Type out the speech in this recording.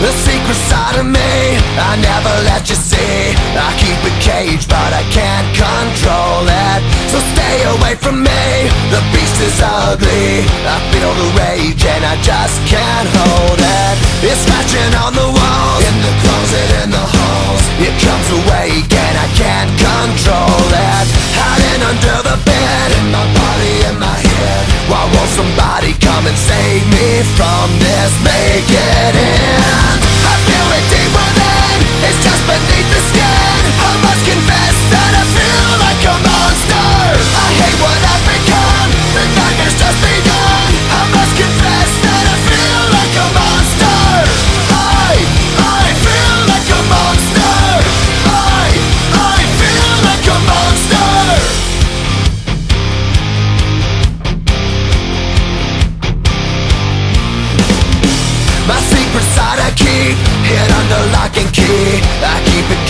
The secret side of me I never let you see. I keep it caged but I can't control it. So stay away from me, the beast is ugly. I feel the rage and I just can't hold it. It's scratching on the walls, in the closet, in the halls. It comes awake and I can't control it. Hiding under the bed, in my body, in my head. Why won't somebody come and save me from this? Make it end. I feel it deep within, it's just beneath the skin. I must confess that I feel like a monster. I hate what I've become, the nightmare's just begun. I must confess that I feel like a monster. I feel like a monster. I feel like a monster. My secret side I keep hid under lock and key. I keep it